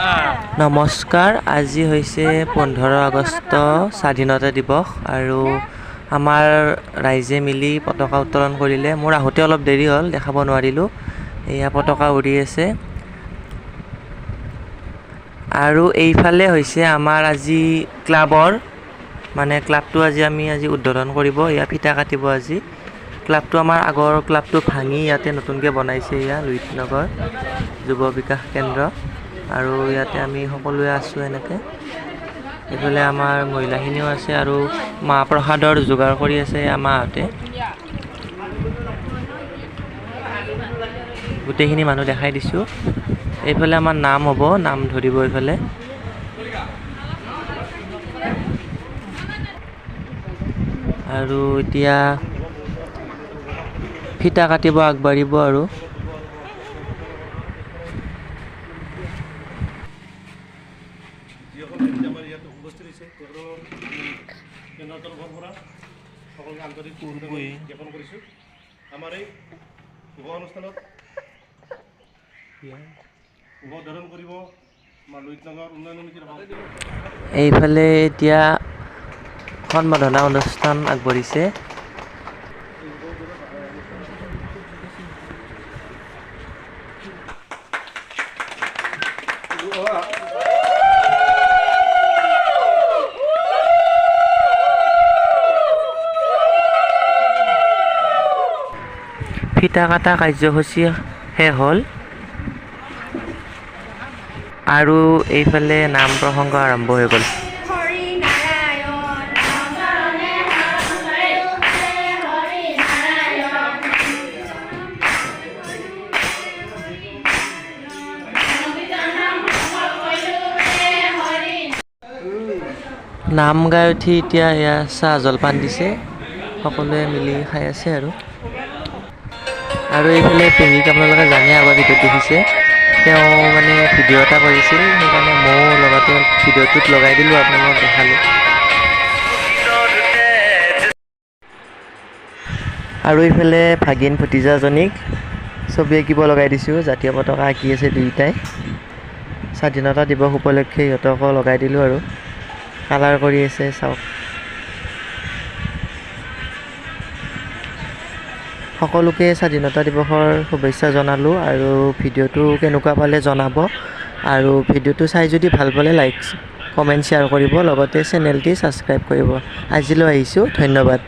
নমস্কাৰ, আজি হৈছে 15 আগষ্ট স্বাধীনতা দিৱস আৰু আমাৰ ৰাইজে মিলি পতাকা উত্তোলন কৰিলে। মোৰ আহোঁতে অলপ দেৰি হ'ল, দেখাব নোৱাৰিলোঁ। এয়া পতাকা উৰি আছে আৰু এইফালে হৈছে আমাৰ আজি ক্লাবৰ ক্লাবটো আমি আজি উদ্বোধন কৰিব। এয়া ফিটা কাটিব আজি। ক্লাবটো আমাৰ আগৰ ক্লাবটো ভাঙি ইয়াতে নতুনকৈ বনাইছে। এয়া লুইত নগৰ যুৱ বিকাশ কেন্দ্ৰ আৰু ইয়াতে আমি সকলোৱে আছোঁ এনেকৈ। এইফালে আমাৰ মহিলাখিনিও আছে আৰু মাহ প্ৰসাদৰ যোগাৰ কৰি আছে মাহঁতে। গোটেইখিনি মানুহ দেখাই দিছোঁ। এইফালে আমাৰ নাম হ'ব, নাম ধৰিব এইফালে। আৰু এতিয়া ফিটা কাটিব আগবাঢ়িব আৰু আমাৰ ইয়াত উপস্থিত হৈছে কেন্দ্ৰৰ তৰফৰ পৰা সকলোকে আন্তৰিক জ্ঞাপন কৰিছোঁ। আমাৰ এই শুভ অনুষ্ঠানত উদ্বোধন কৰিব আমাৰ লুইত নগৰ উন্নয়ন সমিতিৰ। এইফালে এতিয়া সম্বৰ্ধনা অনুষ্ঠান আগবাঢ়িছে। ফিটা কাটা কাৰ্যসূচী শেষ হ'ল আৰু এইফালে নাম প্ৰসংগ আৰম্ভ হৈ গ'ল। নাম গাই উঠি এতিয়া এয়া চাহ জলপান দিছে, সকলোৱে মিলি খাই আছে আৰু এইফালে পেহীক আপোনালোকে জানে, আগৰ ভিডিঅ'ত দেখিছে, তেওঁ ভিডিঅ' এটা কৰিছিল, সেইকাৰণে ময়ো লগতে ভিডিঅ'টোত লগাই দিলোঁ, আপোনালোকক দেখালোঁ। আৰু এইফালে ভাগিন ভতিজাজনীক ছবি আঁকিব লগাই দিছোঁ, জাতীয় পতাকা আঁকি আছে দুয়োটাই। স্বাধীনতা দিৱস উপলক্ষে সিহঁতকো লগাই দিলোঁ আৰু কালাৰ কৰি আছে, চাওক। সকলোকে স্বাধীনতা দিৱসৰ শুভেচ্ছা জনালোঁ আৰু ভিডিঅ'টো কেনেকুৱা পালে জনাব আৰু ভিডিঅ'টো চাই যদি ভাল পালে লাইক, কমেণ্ট, শ্বেয়াৰ কৰিব, লগতে চেনেলটি ছাবস্ক্ৰাইব কৰিব। আজিলৈ আহিছোঁ, ধন্যবাদ।